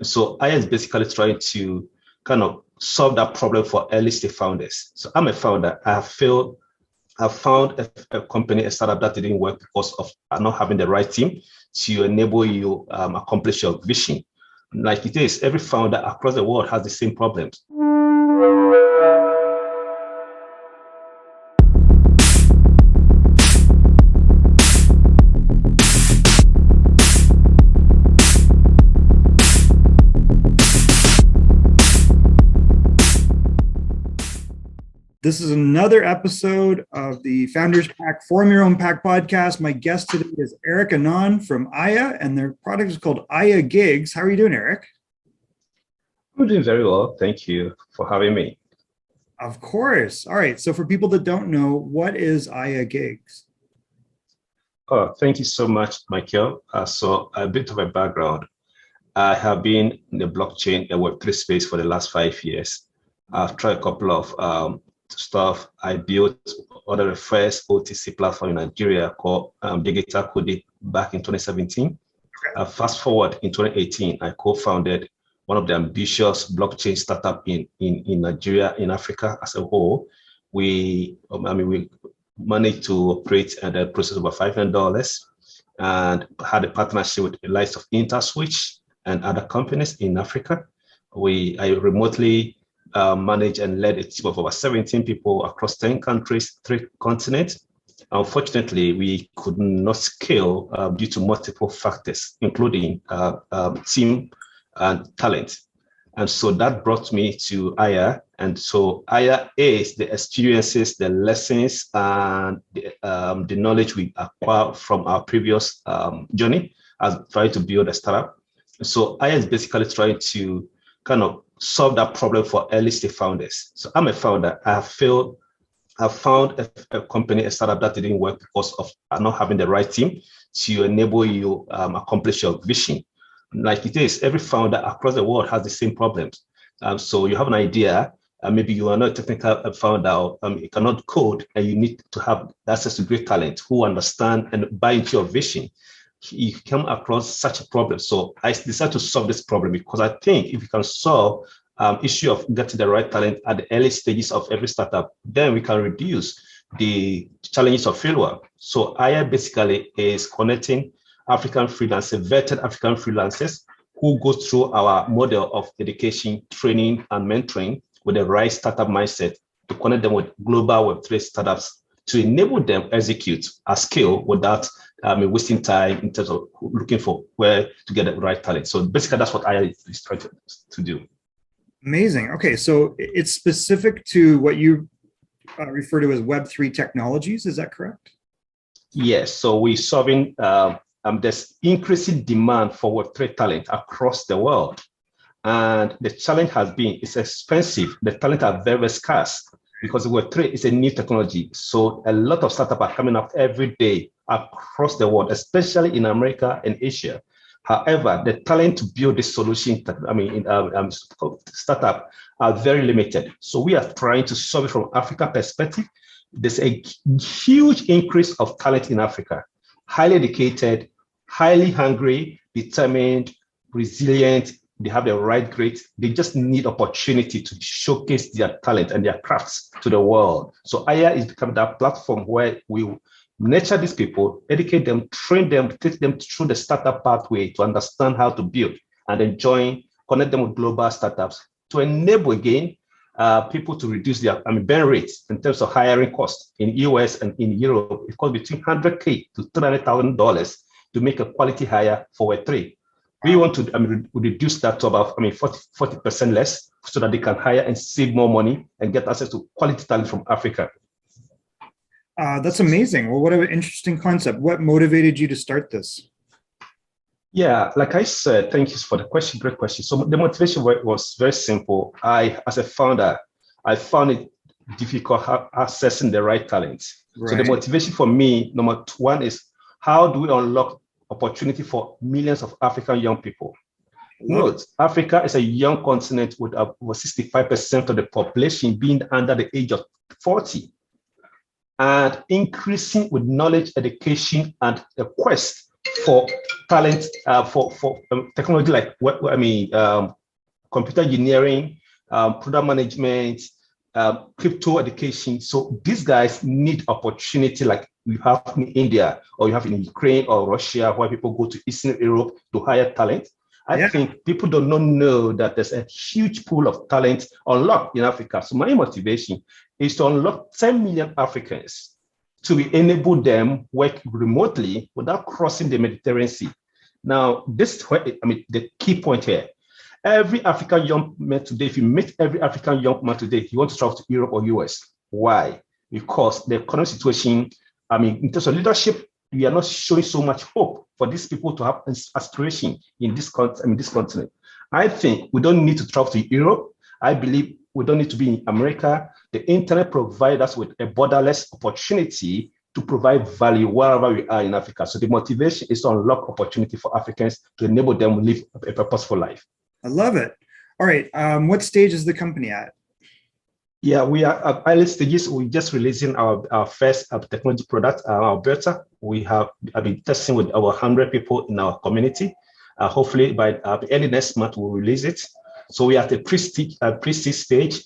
So Aya is basically trying to kind of solve that problem for early stage founders. So I'm a founder. I found a company, a startup that didn't work because of not having the right team to enable you accomplish your vision. Like it is, every founder across the world has the same problems. This is another episode of the Founders Pack Form Your Own Pack podcast. My guest today is Eric Annan from Aya, and their product is called Aya Gigs. How are you doing, Eric? I'm doing very well. Thank you for having me. Of course. All right. So for people that don't know, what is Aya Gigs? Oh, thank you so much, Michael. So a bit of a background. I have been in the blockchain and Web3 space for the last 5 years. I've tried a couple of stuff. I built one of the first OTC platform in Nigeria called Digital Code back in 2017. Fast forward in 2018, I co-founded one of the ambitious blockchain startup in Nigeria, in Africa as a whole. We managed to operate at the process over $500 and had a partnership with the likes of InterSwitch and other companies in Africa. I remotely managed and led a team of over 17 people across 10 countries, 3 continents. Unfortunately, we could not scale due to multiple factors, including team and talent. And so that brought me to Aya. And so Aya is the experiences, the lessons, and the knowledge we acquire from our previous journey as trying to build a startup. So Aya is basically trying to kind of solve that problem for early stage founders. So I'm a founder. I found a company, a startup that didn't work because of not having the right team to enable you accomplish your vision. Like it is, every founder across the world has the same problems. So you have an idea, maybe you are not a technical founder, you cannot code, and you need to have access to great talent who understand and buy into your vision. You come across such a problem. So I decided to solve this problem because I think if you can solve issue of getting the right talent at the early stages of every startup, then we can reduce the challenges of failure. So Aya basically is connecting African freelancers, vetted African freelancers who go through our model of education, training, and mentoring with the right startup mindset to connect them with global Web3 startups to enable them execute at scale without wasting time in terms of looking for where to get the right talent. So basically, that's what Aya is trying to do. Amazing. Okay, so it's specific to what you refer to as Web3 technologies. Is that correct? Yes. So we're solving there's increasing demand for Web3 talent across the world. And the challenge has been it's expensive. The talent are very, very scarce because Web3 is a new technology. So a lot of startups are coming up every day across the world, especially in America and Asia. However, the talent to build this solution, startup are very limited. So we are trying to solve it from Africa perspective. There's a huge increase of talent in Africa, highly educated, highly hungry, determined, resilient. They have the right grades. They just need opportunity to showcase their talent and their crafts to the world. So Aya is becoming that platform where we nurture these people, educate them, train them, take them through the startup pathway to understand how to build and then connect them with global startups to enable again people to reduce their burn rates in terms of hiring costs in US and in Europe. It costs between $100K to $300,000 to make a quality hire for Web3. We want to reduce that to about 40% less so that they can hire and save more money and get access to quality talent from Africa. That's amazing. Well, what an interesting concept. What motivated you to start this? Yeah, like I said, thank you for the question. Great question. So the motivation was very simple. As a founder, I found it difficult accessing the right talent. Right. So the motivation for me, number one, is how do we unlock opportunity for millions of African young people? Note, Africa is a young continent with over 65% of the population being under the age of 40. And increasing with knowledge, education, and a quest for talent for technology like computer engineering, product management, crypto education. So these guys need opportunity like you have in India or you have in Ukraine or Russia, where people go to Eastern Europe to hire talent. I think people do not know that there's a huge pool of talent unlocked in Africa. So my motivation is to unlock 10 million Africans to enable them work remotely without crossing the Mediterranean Sea. Now, this is where, the key point here. Every African young man today, if you meet every African young man today, he wants to travel to Europe or US. Why? Because the economic situation, in terms of leadership, we are not showing so much hope for these people to have aspiration in this continent. I think we don't need to travel to Europe. I believe we don't need to be in America. The internet provides us with a borderless opportunity to provide value wherever we are in Africa. So the motivation is to unlock opportunity for Africans to enable them to live a purposeful life. I love it. All right. What stage is the company at? Yeah, we are at early stages. We're just releasing our first technology product, our beta. We have been testing with over 100 people in our community. Hopefully by early next month, we'll release it. So we are at the pre-seed stage,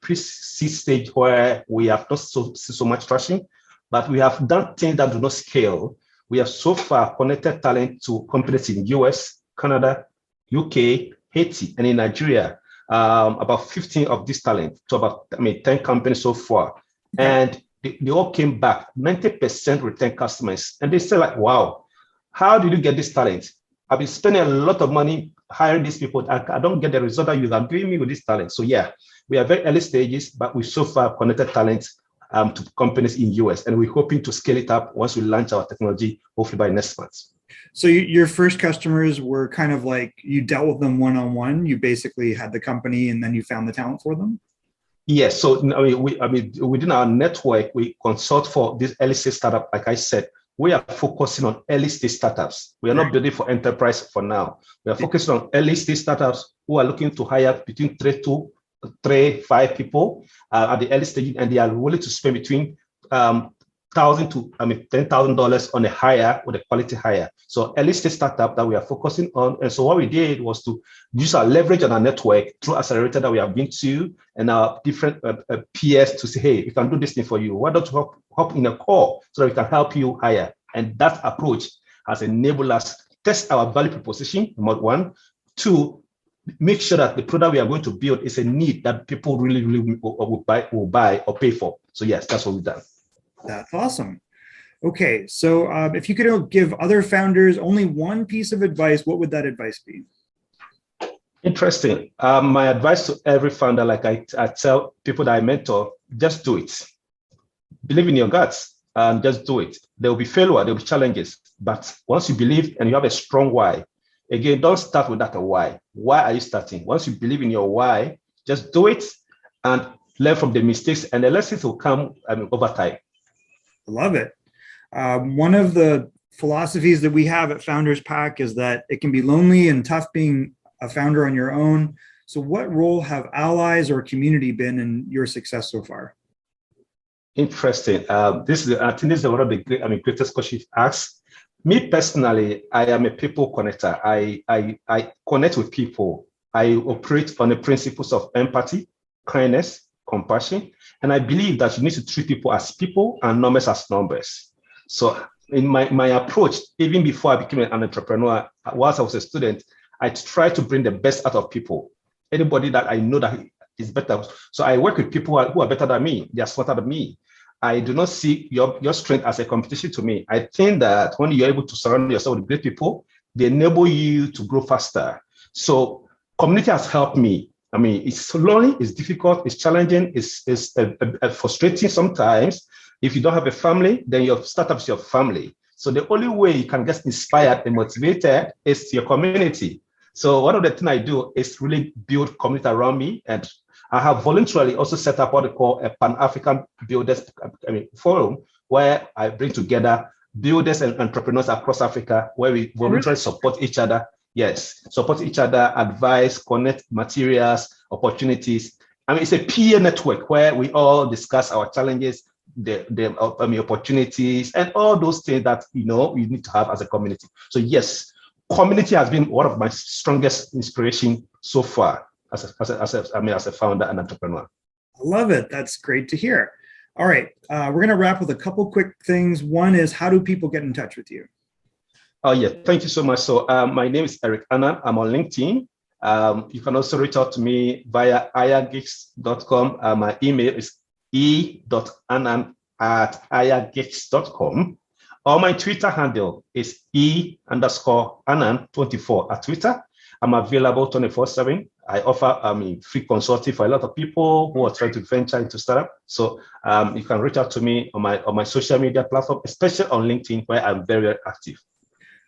pre-seed stage where we have not so much traction, but we have done things that do not scale. We have so far connected talent to companies in US, Canada, UK, Haiti, and in Nigeria. About 15 of this talent to about 10 companies so far. And they all came back, 90% return customers. And they say like, wow, how did you get this talent? I've been spending a lot of money hiring these people. I don't get the result that you are giving me with this talent. So yeah, we are very early stages, but we so far connected talent to companies in US. And we're hoping to scale it up once we launch our technology, hopefully by next month. So your first customers were kind of like you dealt with them one-on-one. You basically had the company and then you found the talent for them? Yes. So within our network, we consult for this early stage startup. Like I said, we are focusing on early stage startups. We are not building for enterprise for now. We are focusing on early stage startups who are looking to hire between 5 people at the early stage, and they are willing to spend between $1,000 to $10,000 on a hire with a quality hire. So early stage startup that we are focusing on. And so what we did was to use our leverage on our network through accelerator that we have been to and our different peers to say, hey, we can do this thing for you. Why don't you hop in a call so that we can help you hire? And that approach has enabled us to test our value proposition, number one. Two, make sure that the product we are going to build is a need that people really will buy or pay for. So yes, that's what we've done. That's awesome. Okay, so if you could give other founders only one piece of advice, what would that advice be? Interesting. My advice to every founder, like I tell people that I mentor, just do it. Believe in your guts and just do it. There will be failure, there will be challenges, but once you believe and you have a strong why, again, don't start with that why. Why are you starting? Once you believe in your why, just do it and learn from the mistakes, and the lessons will come over time. I love it. One of the philosophies that we have at Founders Pack is that it can be lonely and tough being a founder on your own. So what role have allies or community been in your success so far? Interesting. I think this is one of the greatest questions asked. Me personally, I am a people connector. I connect with people. I operate on the principles of empathy, kindness, compassion. And I believe that you need to treat people as people and numbers as numbers. So in my approach, even before I became an entrepreneur, whilst I was a student, I tried to bring the best out of people. Anybody that I know that is better. So I work with people who are better than me. They are smarter than me. I do not see your strength as a competition to me. I think that when you're able to surround yourself with great people, they enable you to grow faster. So community has helped me. It's lonely, it's difficult, it's challenging, it's frustrating sometimes. If you don't have a family, then your startup is your family. So the only way you can get inspired and motivated is your community. So one of the things I do is really build community around me. And I have voluntarily also set up what they call a Pan-African Builders Forum, where I bring together builders and entrepreneurs across Africa, where we voluntarily support each other. Yes, support each other, advise, connect materials, opportunities. It's a peer network where we all discuss our challenges, opportunities and all those things that you need to have as a community. So yes, community has been one of my strongest inspiration so far as a founder and entrepreneur. I love it. That's great to hear. All right, we're going to wrap with a couple quick things. One is, how do people get in touch with you? Oh yeah, thank you so much. So my name is Eric Annan. I'm on LinkedIn. You can also reach out to me via ayagigs.com. My email is e.annan@ayagigs.com. Or my Twitter handle is e_Annan24 at Twitter. I'm available 24/7. I offer free consulting for a lot of people who are trying to venture into startup. So you can reach out to me on my social media platform, especially on LinkedIn, where I'm very, very active.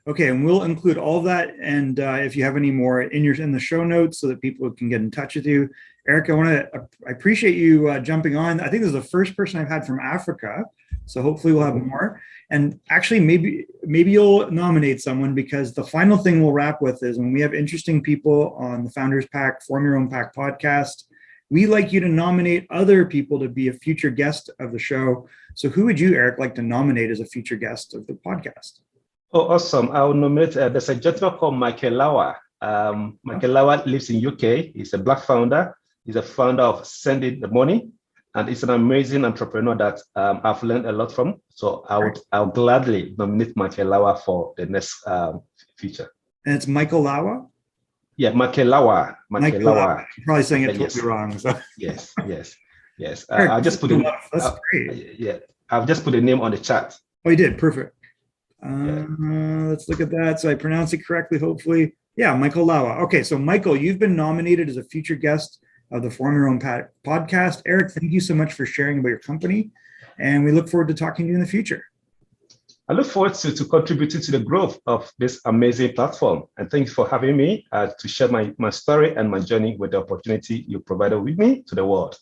Okay, and we'll include all of that. And if you have any more in the show notes so that people can get in touch with you. Eric, I appreciate you jumping on. I think this is the first person I've had from Africa. So hopefully we'll have more. And actually, maybe you'll nominate someone, because the final thing we'll wrap with is, when we have interesting people on the Founders Pack, Form Your Own Pack podcast, we like you to nominate other people to be a future guest of the show. So who would you, Eric, like to nominate as a future guest of the podcast? Oh, awesome. I will nominate, there's a gentleman called Michael Lawa. Michael Lawa lives in UK. He's a Black founder. He's a founder of Send It the Money. And he's an amazing entrepreneur that I've learned a lot from. So I'll gladly nominate Michael Lawa for the next feature. And it's Michael Lawa? Yeah, Michael Lawa. Michael Lawa. You're probably saying it totally wrong. So. Yes. I'll just put That's great. Yeah, I've just put a name on the chat. Oh, you did? Perfect. Let's look at that. So I pronounce it correctly, hopefully. Yeah, Michael Lawa. Okay, so Michael, you've been nominated as a future guest of the Form Your Own Pack podcast. Eric, thank you so much for sharing about your company, and we look forward to talking to you in the future. I look forward to contributing to the growth of this amazing platform. And thank you for having me to share my story and my journey with the opportunity you provided with me to the world.